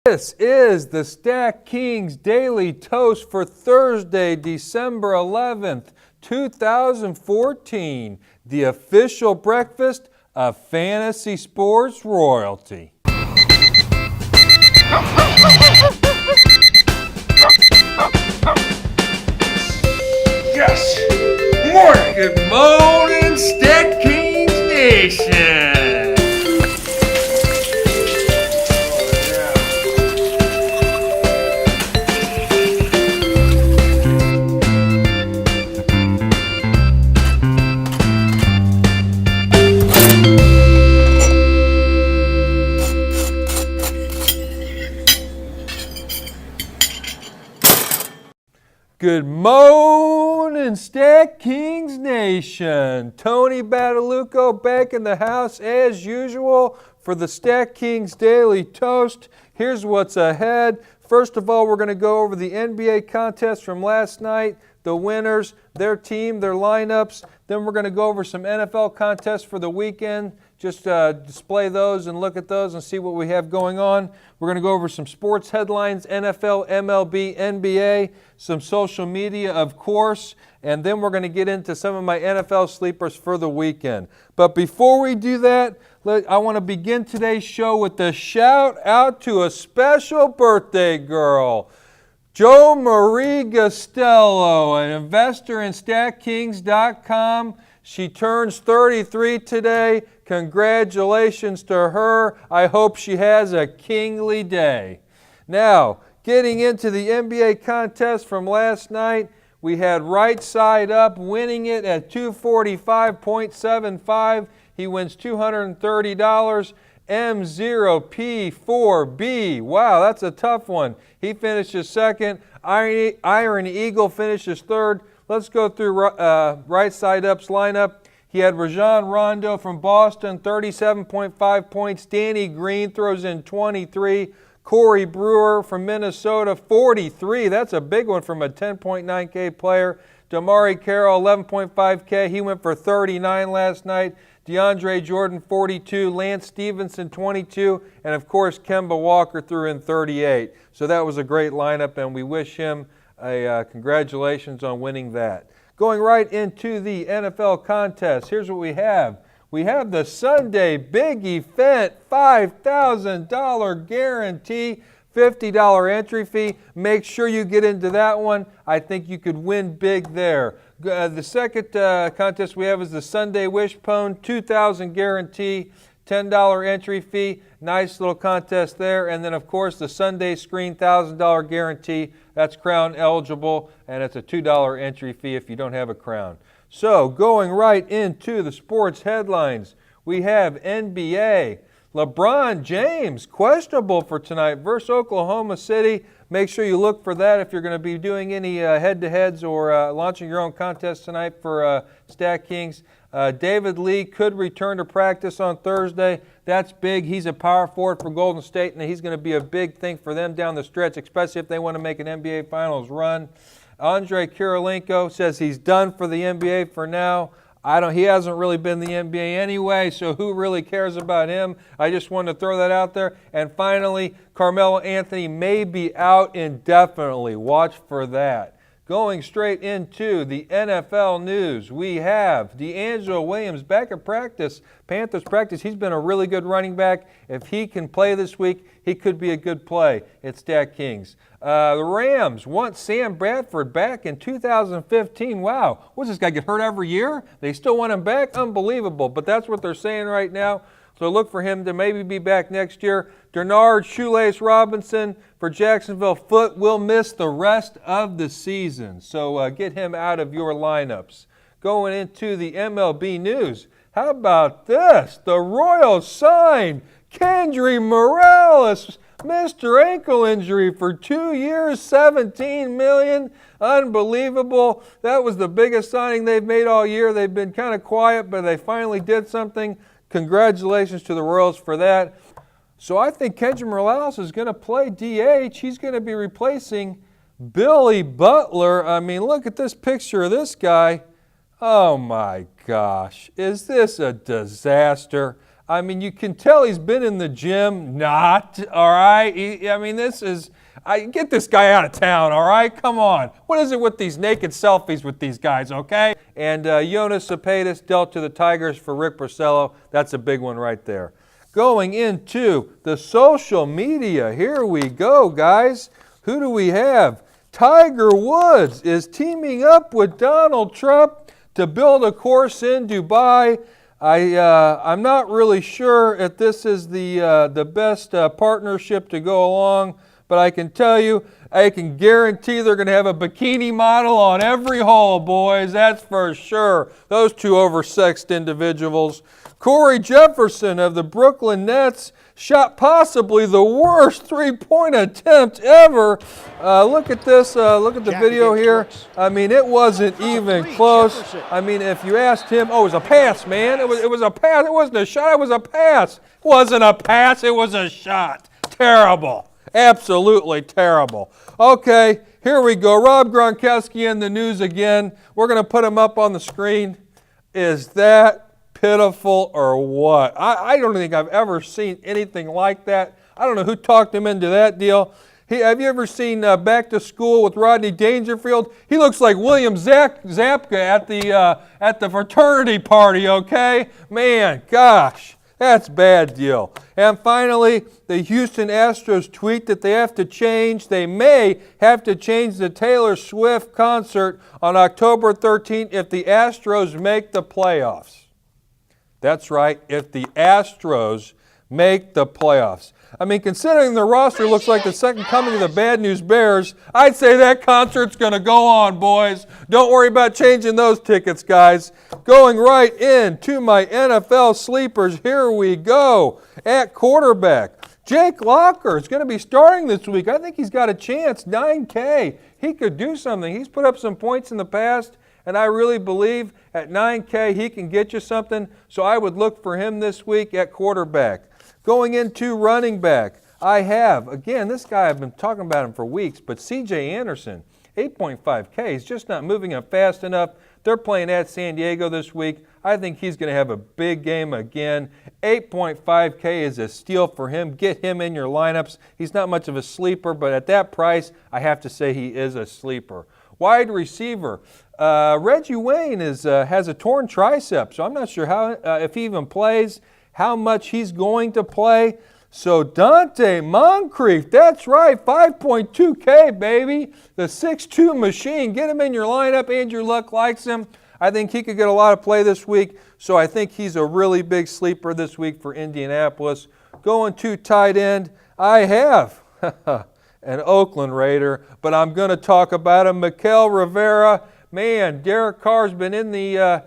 This is the Stack Kings Daily Toast for Thursday, December 11th, 2014, the official breakfast of fantasy sports royalty. Yes! Morning! Good morning, Stack Kings Nation! Good morning, Stack Kings Nation. Tony Badalucco back in the house as usual for the Stack Kings Daily Toast. Here's what's ahead. First of all, we're going to go over the NBA contest from last night, the winners, their team, their lineups. Then we're going to go over some NFL contests for the weekend. Just display those and look at those and see what we have going on. We're going to go over some sports headlines, NFL, MLB, NBA, some social media, of course, and then we're going to get into some of my NFL sleepers for the weekend. But before we do that, I want to begin today's show with a shout out to a special birthday girl. Jo Marie Gastello, an investor in StackKings.com. She turns 33 today. Congratulations to her. I hope she has a kingly day. Now, getting into the NBA contest from last night, we had Right Side Up winning it at 245.75. He wins $230. M0P4B. Wow, that's a tough one. He finishes second. Iron Eagle finishes third. Let's go through Right Side Up's lineup. He had Rajon Rondo from Boston, 37.5 points. Danny Green throws in 23. Corey Brewer from Minnesota, 43. That's a big one from a 10.9K player. Damari Carroll, 11.5K. He went for 39 last night. DeAndre Jordan, 42. Lance Stevenson, 22. And, of course, Kemba Walker threw in 38. So that was a great lineup, and we wish him a congratulations on winning that. Going right into the NFL contest, here's what we have. We have the Sunday Big Event $5,000 guarantee, $50 entry fee. Make sure you get into that one. I think you could win big there. The second contest we have is the Sunday Wishbone, $2,000 guarantee, $10 entry fee. Nice little contest there. And then, of course, the Sunday Screen $1,000 guarantee. That's crown eligible, and it's a $2 entry fee if you don't have a crown. So, going right into the sports headlines, we have NBA. LeBron James, questionable for tonight versus Oklahoma City. Make sure you look for that if you're going to be doing any head-to-heads or launching your own contest tonight for Stack Kings. David Lee could return to practice on Thursday. That's big. He's a power forward for Golden State, and he's going to be a big thing for them down the stretch, especially if they want to make an NBA Finals run. Andrei Kirilenko says he's done for the NBA for now. He hasn't really been in the NBA anyway, so who really cares about him? I just wanted to throw that out there. And finally, Carmelo Anthony may be out indefinitely. Watch for that. Going straight into the NFL news, we have DeAngelo Williams back at practice, Panthers practice. He's been a really good running back. If he can play this week, he could be a good play at Stack Kings. The Rams want Sam Bradford back in 2015. Wow, what's this guy get hurt every year? They still want him back? Unbelievable, but that's what they're saying right now. So look for him to maybe be back next year. Denard Shoelace Robinson for Jacksonville foot will miss the rest of the season. So get him out of your lineups. Going into the MLB news, how about this? The Royals signed Kendry Morales, Mr. Ankle Injury for 2 years, $17 million. Unbelievable. That was the biggest signing they've made all year. They've been kind of quiet, but they finally did something. Congratulations to the Royals for that. So I think Kendry Morales is going to play DH. He's going to be replacing Billy Butler. I mean, look at this picture of this guy. Oh my gosh, is this a disaster? I mean, you can tell he's been in the gym. Not, all right? I mean, get this guy out of town, all right? Come on. What is it with these naked selfies with these guys, okay? And Jonas Cepedas dealt to the Tigers for Rick Porcello. That's a big one right there. Going into the social media, here we go, guys. Who do we have? Tiger Woods is teaming up with Donald Trump to build a course in Dubai. I'm not really sure if this is the best partnership to go along, but I can tell you, I can guarantee they're going to have a bikini model on every hole, boys. That's for sure. Those two oversexed individuals. Corey Jefferson of the Brooklyn Nets shot possibly the worst three-point attempt ever. Look at this. Look at the video here. I mean, it wasn't even close. I mean, if you asked him, oh, it was a pass, man. It was a pass. It wasn't a shot. It was a pass. It wasn't a pass. It was a shot. Terrible. Absolutely terrible. Okay, here we go. Rob Gronkowski in the news again. We're going to put him up on the screen. Is that pitiful or what? I don't think I've ever seen anything like that. I don't know who talked him into that deal. Have you ever seen Back to School with Rodney Dangerfield? He looks like William Zabka at the fraternity party, okay? Man, gosh, that's a bad deal. And finally, the Houston Astros tweet that they may have to change the Taylor Swift concert on October 13th if the Astros make the playoffs. That's right, if the Astros make the playoffs. I mean, considering the roster looks like the second coming of the Bad News Bears, I'd say that concert's going to go on, boys. Don't worry about changing those tickets, guys. Going right into my NFL sleepers, here we go. At quarterback, Jake Locker is going to be starting this week. I think he's got a chance, 9K. He could do something. He's put up some points in the past, and I really believe at 9K he can get you something. So I would look for him this week at quarterback. Going into running back, I have, again, this guy, I've been talking about him for weeks, but C.J. Anderson, 8.5K. He's just not moving up fast enough. They're playing at San Diego this week. I think he's going to have a big game again. 8.5K is a steal for him. Get him in your lineups. He's not much of a sleeper, but at that price, I have to say he is a sleeper. Wide receiver, Reggie Wayne has a torn tricep, so I'm not sure how if he even plays, how much he's going to play. So Dante Moncrief, that's right, 5.2K, baby. The 6'2 machine. Get him in your lineup. Andrew Luck likes him. I think he could get a lot of play this week, so I think he's a really big sleeper this week for Indianapolis. Going to tight end, I have an Oakland Raider, but I'm going to talk about him, Mikael Rivera. Man, Derek Carr's been in the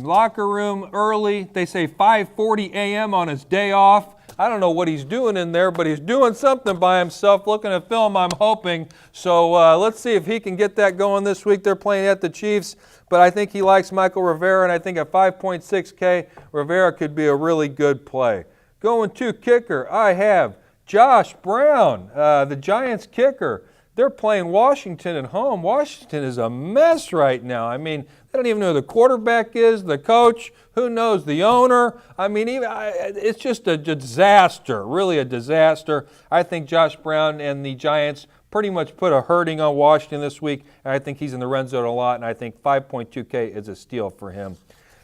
locker room early. They say 5:40 a.m. on his day off. I don't know what he's doing in there, but he's doing something by himself, looking at film, I'm hoping. So let's see if he can get that going this week. They're playing at the Chiefs, but I think he likes Michael Rivera, and I think at 5.6K, Rivera could be a really good play. Going to kicker, I have Josh Brown, the Giants kicker. They're playing Washington at home. Washington is a mess right now. I mean, they don't even know who the quarterback is, the coach, who knows, the owner. I mean, it's just a disaster, really a disaster. I think Josh Brown and the Giants pretty much put a hurting on Washington this week, and I think he's in the red zone a lot, and I think 5.2K is a steal for him.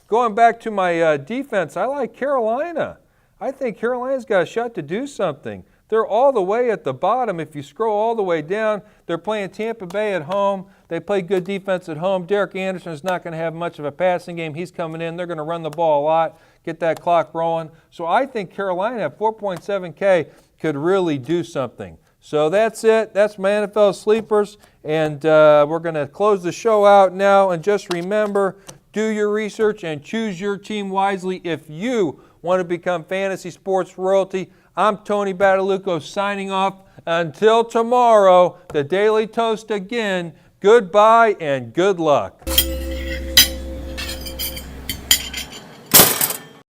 Going back to my defense, I like Carolina. I think Carolina's got a shot to do something. They're all the way at the bottom. If you scroll all the way down, they're playing Tampa Bay at home. They play good defense at home. Derek Anderson is not going to have much of a passing game. He's coming in. They're going to run the ball a lot, get that clock rolling. So I think Carolina at 4.7K could really do something. So that's it. That's my NFL sleepers. And we're going to close the show out now. And just remember, do your research and choose your team wisely if you want to become fantasy sports royalty. I'm Tony Battalucco signing off. Until tomorrow, the Daily Toast again. Goodbye and good luck.